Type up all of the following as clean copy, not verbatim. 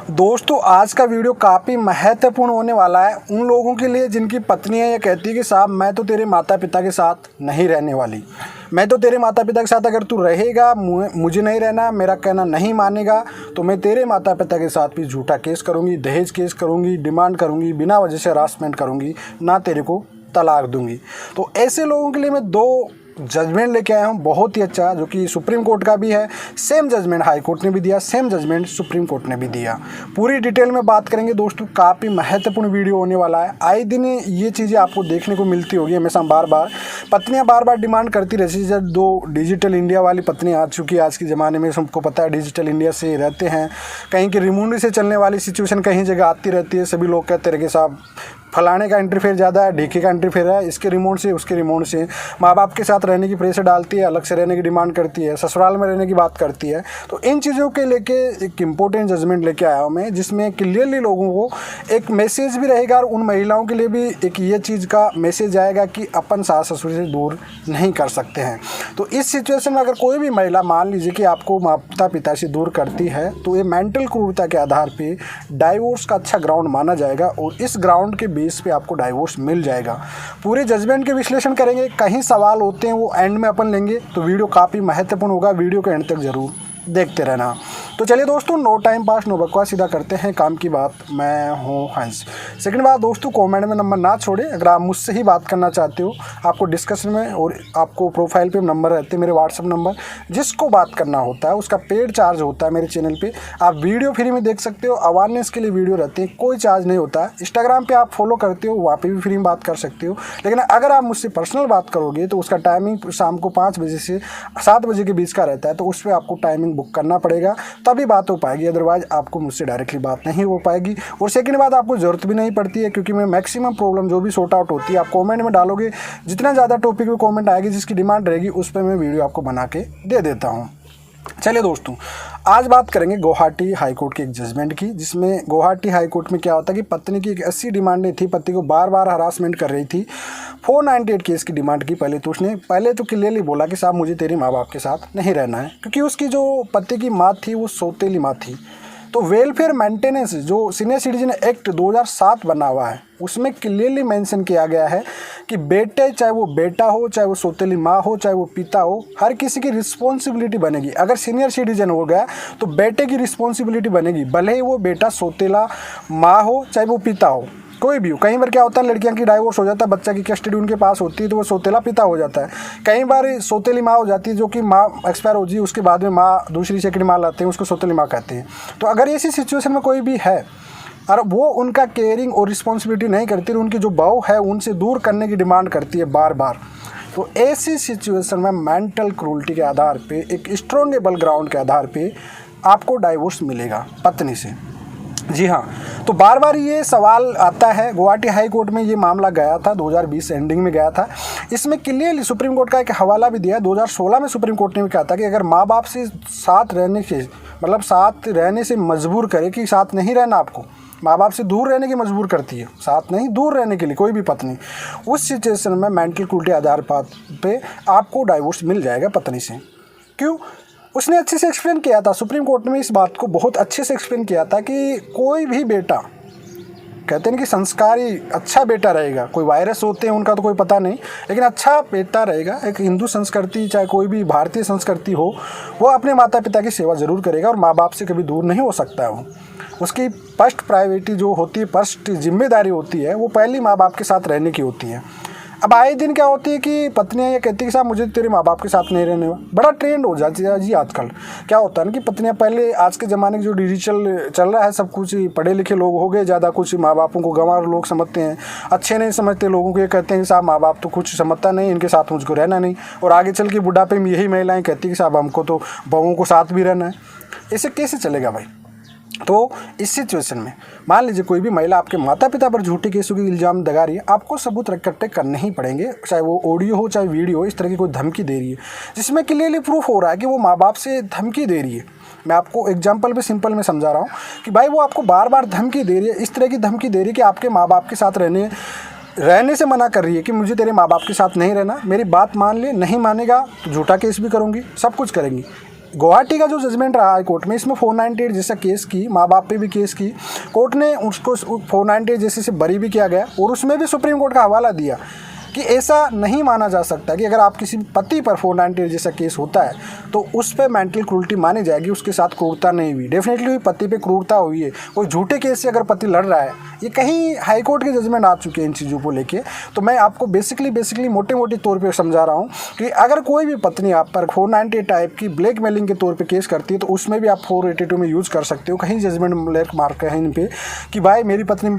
दोस्तों आज का वीडियो काफ़ी महत्वपूर्ण होने वाला है उन लोगों के लिए जिनकी पत्नियां ये कहती है कि साहब मैं तो तेरे माता पिता के साथ नहीं रहने वाली, मैं तो तेरे माता पिता के साथ अगर तू रहेगा मुझे नहीं रहना, मेरा कहना नहीं मानेगा तो मैं तेरे माता पिता के साथ भी झूठा केस करूँगी, दहेज केस करूँगी, डिमांड करूँगी, बिना वजह से हरासमेंट करूँगी, ना तेरे को तलाक दूँगी। तो ऐसे लोगों के लिए मैं दो जजमेंट लेके आया हूँ, बहुत ही अच्छा, जो कि सुप्रीम कोर्ट का भी है। सेम जजमेंट हाई कोर्ट ने भी दिया, सेम जजमेंट सुप्रीम कोर्ट ने भी दिया। पूरी डिटेल में बात करेंगे दोस्तों, काफ़ी महत्वपूर्ण वीडियो होने वाला है। आए दिन ये चीज़ें आपको देखने को मिलती होगी, हमेशा बार बार पत्नियां बार बार डिमांड करती रहती। जब दो डिजिटल इंडिया वाली पत्नियां आ चुकी है आज के ज़माने में, सबको पता है डिजिटल इंडिया से रहते हैं, कहीं की रिमोट से चलने वाली सिचुएशन कहीं जगह आती रहती है। सभी लोग कहते रहे कि साहब फलाने का इंटरफेयर ज़्यादा है, ढीके का इंटरफेयर है, इसके रिमोट से उसके रिमोट से, माँ बाप के साथ रहने की प्रेशर डालती है, अलग से रहने की डिमांड करती है, ससुराल में रहने की बात करती है। तो इन चीज़ों के लेके एक इम्पोर्टेंट जजमेंट लेके आया हूँ मैं, जिसमें क्लियरली लोगों को एक मैसेज भी रहेगा और उन महिलाओं के लिए भी एक ये चीज़ का मैसेज आएगा कि अपन सास ससुर से दूर नहीं कर सकते हैं। तो इस सिचुएशन में अगर कोई भी महिला मान लीजिए कि आपको माता पिता से दूर करती है तो ये मेंटल क्रूरता के आधार पर डाइवोर्स का अच्छा ग्राउंड माना जाएगा और इस ग्राउंड के बेस पे आपको डाइवोर्स मिल जाएगा। पूरे जजमेंट के विश्लेषण करेंगे, कहीं सवाल होते हैं वो एंड में अपन लेंगे, तो वीडियो काफ़ी महत्वपूर्ण होगा, वीडियो के एंड तक जरूर देखते रहना। तो चलिए दोस्तों, नो टाइम पास नो बकवास, सीधा करते हैं काम की बात। मैं हूँ हंस। सेकंड बात दोस्तों, कमेंट में नंबर ना छोड़े, अगर आप मुझसे ही बात करना चाहते हो, आपको डिस्कशन में और आपको प्रोफाइल पे नंबर रहते हैं मेरे व्हाट्सअप नंबर, जिसको बात करना होता है उसका पेड चार्ज होता है मेरे चैनल पे। आप वीडियो फ्री में देख सकते हो, अवेयरनेस के लिए वीडियो रहते हैं, कोई चार्ज नहीं होता है। इंस्टाग्राम पर आप फॉलो करते हो, वहाँ पर भी फ्री में बात कर सकते हो। लेकिन अगर आप मुझसे पर्सनल बात करोगे तो उसका टाइमिंग शाम को 5 बजे से 7 बजे के बीच का रहता है, तो उस पर आपको टाइमिंग बुक करना पड़ेगा, तभी बात हो पाएगी, अदरवाइज आपको मुझसे डायरेक्टली बात नहीं हो पाएगी। और सेकंड बात, आपको ज़रूरत भी नहीं पड़ती है, क्योंकि मैं मैक्सिमम प्रॉब्लम जो भी सॉर्ट आउट होती है आप कमेंट में डालोगे, जितना ज़्यादा टॉपिक में कमेंट आएगी, जिसकी डिमांड रहेगी उस पर मैं वीडियो आपको बना के दे देता हूँ। चलिए दोस्तों, आज बात करेंगे गुवाहाटी हाई कोर्ट के एक जजमेंट की, जिसमें गुवाहाटी हाई कोर्ट में क्या होता है कि पत्नी की एक ऐसी डिमांडें थी, पति को बार बार हरासमेंट कर रही थी, 498 केस की डिमांड की। पहले तो क्लियरली बोला कि साहब मुझे तेरे माँ बाप के साथ नहीं रहना है, क्योंकि उसकी जो पति की माँ थी वो सौतेली माँ थी। तो वेलफेयर मेंटेनेंस जो सीनियर सिटीजन एक्ट 2007 बना हुआ है, उसमें क्लियरली मेंशन किया गया है कि बेटे, चाहे वो बेटा हो, चाहे वो सौतेली माँ हो, चाहे वो पिता हो, हर किसी की रिस्पॉन्सिबिलिटी बनेगी। अगर सीनियर सिटीजन हो गया तो बेटे की रिस्पॉन्सिबिलिटी बनेगी, भले ही वो बेटा सौतेला माँ हो, चाहे वो पिता हो, कोई भी हो। कई बार क्या होता है, लड़कियां की डाइवोर्स हो जाता है, बच्चा की कस्टडी उनके पास होती है तो वो सौतेला पिता हो जाता है। कई बार सौतेली माँ हो जाती है, जो कि माँ एक्सपायर हो जी, उसके बाद में माँ दूसरी सेकंड माँ लाते हैं, उसको सौतेली माँ कहते हैं। तो अगर ऐसी सिचुएशन में कोई भी है और वो उनका केयरिंग और रिस्पॉन्सिबिलिटी नहीं करती, तो उनकी जो बहू है उनसे दूर करने की डिमांड करती है बार बार, तो ऐसी सिचुएशन में मेंटल क्रूरटी के आधार पे, एक स्ट्रॉन्गेबल ग्राउंड के आधार पे आपको डाइवोर्स मिलेगा पत्नी से। जी हाँ, तो बार बार ये सवाल आता है। गुवाहाटी हाई कोर्ट में ये मामला गया था, 2020 एंडिंग में गया था। इसमें क्लियरली सुप्रीम कोर्ट का एक हवाला भी दिया। 2016 में सुप्रीम कोर्ट ने भी कहा था कि अगर माँ बाप से साथ रहने से, मतलब साथ रहने से मजबूर करे कि साथ नहीं रहना, आपको माँ बाप से दूर रहने की मजबूर करती है, साथ नहीं दूर रहने के लिए कोई भी पत्नी, उस सिचुएशन में मेंटल क्रूरटी आधार पे आपको डाइवोर्स मिल जाएगा पत्नी से। क्यों? उसने अच्छे से एक्सप्लेन किया था, सुप्रीम कोर्ट में इस बात को बहुत अच्छे से एक्सप्लेन किया था कि कोई भी बेटा, कहते हैं कि संस्कारी अच्छा बेटा रहेगा, कोई वायरस होते हैं उनका तो कोई पता नहीं, लेकिन अच्छा बेटा रहेगा। एक हिंदू संस्कृति, चाहे कोई भी भारतीय संस्कृति हो, वो अपने माता पिता की सेवा ज़रूर करेगा और माँ बाप से कभी दूर नहीं हो सकता है। वो उसकी फर्स्ट प्रायोरिटी जो होती है, फर्स्ट जिम्मेदारी होती है, वो पहली माँ बाप के साथ रहने की होती है। अब आए दिन क्या होती है कि पत्नियां ये कहती है कि साहब मुझे तेरे माँ बाप के साथ नहीं रहने हो। बड़ा ट्रेंड हो जाती है जी आजकल। क्या होता है ना कि पत्नियां, पहले आज के ज़माने की जो डिजिटल चल रहा है, सब कुछ पढ़े लिखे लोग हो गए ज़्यादा, कुछ माँ बापों को गंवार लोग समझते हैं, अच्छे नहीं समझते लोगों को। ये कहते हैं कि साहब माँ बाप तो कुछ समझता नहीं, इनके साथ मुझको रहना नहीं। और आगे चल के बुढ़ापे में यही महिलाएँ कहती कि साहब हमको तो बहुओं को साथ भी रहना है। ऐसे कैसे चलेगा भाई? तो इस सिचुएशन में मान लीजिए कोई भी महिला आपके माता पिता पर झूठे केसों की इल्ज़ाम लगा रही है, आपको सबूत इकट्ठे करने ही पड़ेंगे, चाहे वो ऑडियो हो चाहे वीडियो हो। इस तरह की कोई धमकी दे रही है जिसमें क्लियरली प्रूफ हो रहा है कि वो माँ बाप से धमकी दे रही है। मैं आपको एग्जांपल पे सिंपल में समझा रहा हूँ कि भाई वो आपको बार बार धमकी दे रही है, इस तरह की धमकी दे रही है कि आपके माँ बाप के साथ रहने से मना कर रही है कि मुझे तेरे माँ बाप के साथ नहीं रहना, मेरी बात मान ले, नहीं मानेगा तो झूठा केस भी करूँगी, सब कुछ करेंगी। गुवाहाटी का जो जजमेंट रहा हाई कोर्ट में, इसमें 498 जैसा केस की, माँ बाप पे भी केस की, कोर्ट ने उसको 498 जैसे से बरी भी किया गया और उसमें भी सुप्रीम कोर्ट का हवाला दिया कि ऐसा नहीं माना जा सकता कि अगर आप किसी पति पर 498 जैसा केस होता है तो उस पर मेंटल क्रूरटी मानी जाएगी, उसके साथ क्रूरता नहीं हुई। डेफिनेटली हुई, पति पे क्रूरता हुई है। कोई झूठे केस से अगर पति लड़ रहा है, ये कहीं हाई कोर्ट के जजमेंट आ चुके हैं इन चीज़ों को लेके। तो मैं आपको बेसिकली मोटे तौर पे समझा रहा हूँ कि अगर कोई भी पत्नी आप पर 498 टाइप की ब्लैकमेलिंग के तौर पे केस करती है तो उसमें भी आप 482 में यूज़ कर सकते हो। कहीं जजमेंट ब्लैक मार्क है इन पे कि भाई मेरी पत्नी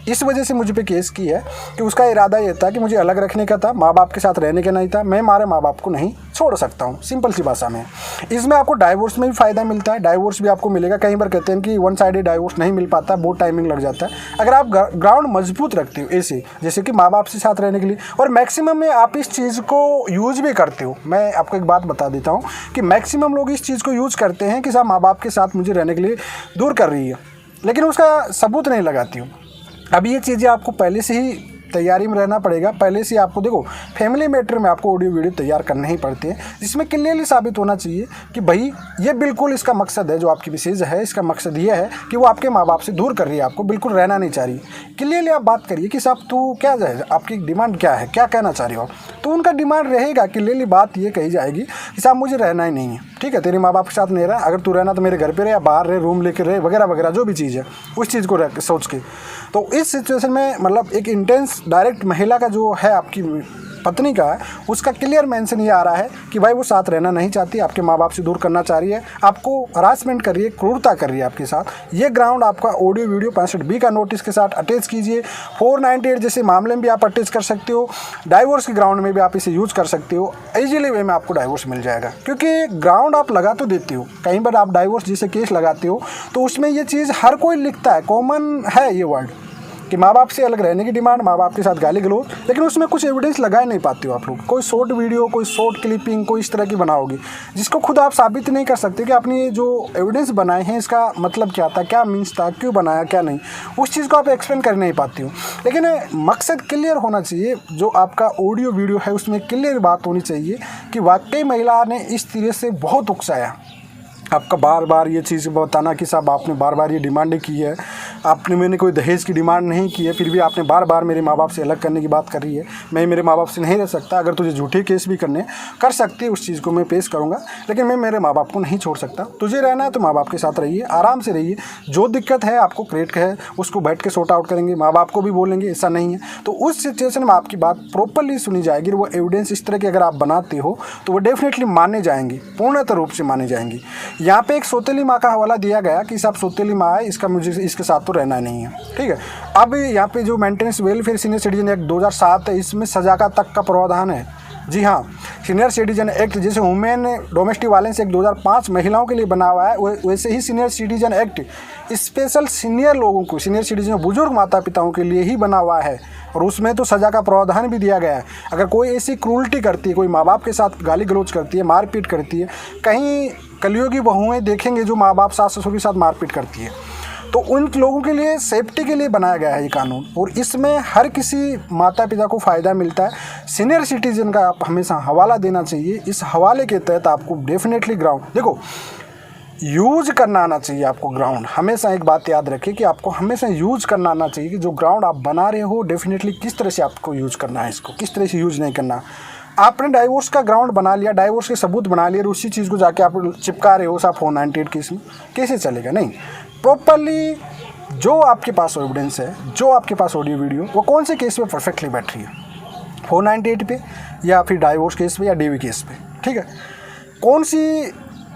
इस वजह से मुझ पे केस की है कि उसका इरादा ये था कि मुझे अलग रखने का था, माँ बाप के साथ रहने का नहीं था, मैं हमारे माँ बाप को नहीं छोड़ सकता हूँ। सिंपल सी भाषा में इसमें आपको डाइवोर्स में भी फ़ायदा मिलता है, डाइवोर्स भी आपको मिलेगा। कई बार कहते हैं कि वन साइडेड डाइवोर्स नहीं मिल पाता, बहुत टाइमिंग लग जाता है। अगर आप ग्राउंड मजबूत रखते हो ऐसे, जैसे कि माँ बाप से साथ रहने के लिए, और मैक्सिमम में आप इस चीज़ को यूज़ भी करते हो। मैं आपको एक बात बता देता हूँ कि मैक्सिमम लोग इस चीज़ को यूज़ करते हैं कि साहब माँ बाप के साथ मुझे रहने के लिए दूर कर रही है, लेकिन उसका सबूत नहीं लगाती हूँ। अब ये चीज़ें आपको पहले से ही तैयारी में रहना पड़ेगा। पहले से आपको देखो, फैमिली मैटर में आपको ऑडियो वीडियो तैयार करने ही पड़ते हैं, जिसमें क्लियरली साबित होना चाहिए कि भाई ये बिल्कुल इसका मकसद है, जो आपकी मैसेज है इसका मकसद ये है कि वो आपके माँ बाप से दूर कर रही है, आपको बिल्कुल रहना नहीं चाह रही। क्लियरली आप बात करिए कि साहब तू क्या है, आपकी डिमांड क्या है, क्या कहना चाह रही हो, तो उनका डिमांड रहेगा। क्लियरली बात ये कही जाएगी कि साहब मुझे रहना ही नहीं है, ठीक है, तेरे माँ बाप के साथ नहीं रहा, अगर तू रहना तो मेरे घर पे रहे या बाहर रहे, रूम लेके रहे, वगैरह वगैरह जो भी चीज़ है उस चीज़ को सोच के। तो इस सिचुएशन में मतलब एक इंटेंस डायरेक्ट महिला का जो है आपकी पत्नी का है, उसका क्लियर मेंशन ये आ रहा है कि भाई वो साथ रहना नहीं चाहती, आपके माँ बाप से दूर करना चाह रही है, आपको हरासमेंट कर रही है, क्रूरता कर रही है आपके साथ। ये ग्राउंड आपका ऑडियो वीडियो 65B का नोटिस के साथ अटैच कीजिए। 498 जैसे मामले में भी आप अटैच कर सकते हो, डाइवोर्स के ग्राउंड में भी आप इसे यूज़ कर सकते हो। ईजिली वे में आपको डाइवोर्स मिल जाएगा, क्योंकि ग्राउंड आप लगा तो देते हो। कई बार आप डाइवोर्स जैसे केस लगाते हो तो उसमें ये चीज़ हर कोई लिखता है, कॉमन है ये वर्ड कि माँ बाप से अलग रहने की डिमांड, माँ बाप के साथ गाली गलौज, लेकिन उसमें कुछ एविडेंस लगा नहीं पाते हो आप लोग। कोई शॉर्ट वीडियो, कोई शॉर्ट क्लिपिंग, कोई इस तरह की बनाओगे जिसको खुद आप साबित नहीं कर सकते कि आपने ये जो एविडेंस बनाए हैं इसका मतलब क्या था, क्या मीन्स था, क्यों बनाया, क्या नहीं, उस चीज़ को आप एक्सप्लेन कर नहीं पाते हो। लेकिन मकसद क्लियर होना चाहिए, जो आपका ऑडियो वीडियो है उसमें क्लियर बात होनी चाहिए कि वाकई महिला ने इस तरह से बहुत उकसाया आपका, बार बार ये चीज़ बताना कि साहब आपने बार बार ये डिमांड की है, मैंने कोई दहेज की डिमांड नहीं की है, फिर भी आपने बार बार मेरे माँ बाप से अलग करने की बात कर रही है, मैं मेरे माँ बाप से नहीं रह सकता, अगर तुझे झूठे केस भी करने कर सकती है उस चीज़ को मैं पेश करूँगा, लेकिन मैं मेरे माँ बाप को नहीं छोड़ सकता। तुझे रहना है तो माँ बाप के साथ रहिए, आराम से रहिए, जो दिक्कत है आपको क्रिएट है उसको बैठ के सॉर्ट आउट करेंगे, माँ बाप को भी बोलेंगे, ऐसा नहीं है। तो उस सिचुएशन में आपकी बात प्रॉपरली सुनी जाएगी। वो एविडेंस इस तरह की अगर आप बनाते हो तो वो डेफिनेटली माने जाएंगी, पूर्णतः रूप से माने जाएंगी। यहाँ पे एक सौतेली माँ का हवाला दिया गया कि साहब सौतेली माँ है, इसका मुझे इसके साथ तो रहना नहीं है, ठीक है। अब यहाँ पे जो maintenance welfare senior citizen act 2007 है, इसमें सजा का तक का प्रावधान है। जी हाँ, सीनियर सिटीजन एक्ट जैसे वुमेन डोमेस्टिक वायलेंस एक्ट 2005 महिलाओं के लिए बना हुआ है, वैसे ही senior citizen act special senior लोगों को, सीनियर सिटीजन बुजुर्ग माता पिताओं के लिए ही बना हुआ है, और उसमें तो सज़ा का प्रावधान भी दिया गया है। अगर कोई ऐसी क्रूरटी करती है, कोई माँ बाप के साथ गाली गलौज करती है, मारपीट करती है, कहीं कलियुगी बहुएं देखेंगे जो माँ बाप सास ससुर के साथ मारपीट करती है, तो उन लोगों के लिए सेफ्टी के लिए बनाया गया है ये कानून, और इसमें हर किसी माता पिता को फ़ायदा मिलता है। सीनियर सिटीजन का आप हमेशा हवाला देना चाहिए, इस हवाले के तहत आपको डेफिनेटली ग्राउंड देखो यूज करना आना चाहिए आपको ग्राउंड। हमेशा एक बात याद रखें कि आपको हमेशा यूज करना आना चाहिए कि जो ग्राउंड आप बना रहे हो डेफिनेटली किस तरह से आपको यूज करना है, इसको किस तरह से यूज नहीं करना। आपने डाइवोर्स का ग्राउंड बना लिया, डाइवोर्स के सबूत बना लिए, और उसी चीज़ को जाके आप चिपका रहे हो साहब 498 केस में, कैसे चलेगा? नहीं, प्रॉपरली जो आपके पास एविडेंस है, जो आपके पास ऑडियो वीडियो, वो कौन से केस पे परफेक्टली बैठ रही है, 498 पे या फिर डाइवोर्स केस पे या डीवी केस पे, ठीक है। कौन सी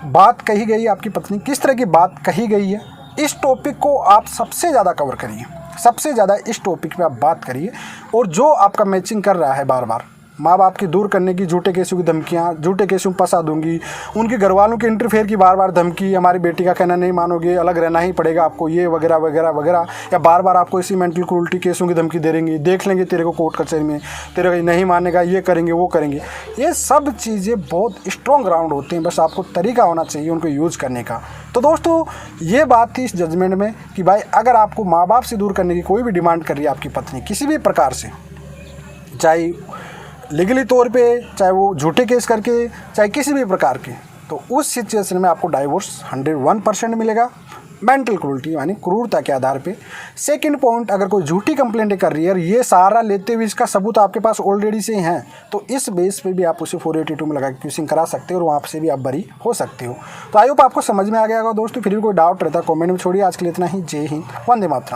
बात कही गई है आपकी पत्नी, किस तरह की बात कही गई है, इस टॉपिक को आप सबसे ज़्यादा कवर करिए, सबसे ज़्यादा इस टॉपिक पे आप बात करिए। और जो आपका मैचिंग कर रहा है बार बार माँ बाप की दूर करने की, झूठे केसों की धमकियाँ, झूठे केसों में फंसा दूंगी, उनके घर वालों के इंटरफेयर की बार बार धमकी, हमारी बेटी का कहना नहीं मानोगे, अलग रहना ही पड़ेगा आपको, ये वगैरह वगैरह वगैरह, या बार बार आपको इसी मेंटल क्रूरटी केसों की धमकी दे देंगे, देख लेंगे तेरे को कोर्ट कचहरी में, तेरे को नहीं मानेगा, ये करेंगे वो करेंगे। ये सब चीज़ें बहुत स्ट्रॉन्ग ग्राउंड होती हैं, बस आपको तरीका होना चाहिए उनको यूज़ करने का। तो दोस्तों ये बात थी इस जजमेंट में कि भाई अगर आपको माँ बाप से दूर करने की कोई भी डिमांड कर रही है आपकी पत्नी किसी भी प्रकार से, चाहे लीगली तौर पे, चाहे वो झूठे केस करके, चाहे किसी भी प्रकार के, तो उस सिचुएशन में आपको डाइवोर्स 101% मिलेगा, मेंटल क्रूरटी यानी क्रूरता के आधार पे। सेकंड पॉइंट, अगर कोई झूठी कंप्लेंट कर रही है और ये सारा लेते हुए इसका सबूत आपके पास ऑलरेडी से हैं, तो इस बेस पे भी आप उसे 482 में लगा के क्यूसिंग करा सकते हो और वहाँ से भी आप बरी हो सकते हो। तो आई होप आपको समझ में आ गया होगा दोस्तों। फिर भी कोई डाउट रहता है कमेंट में छोड़िए। आज के लिए इतना ही। जय हिंद, वंदे मातरम।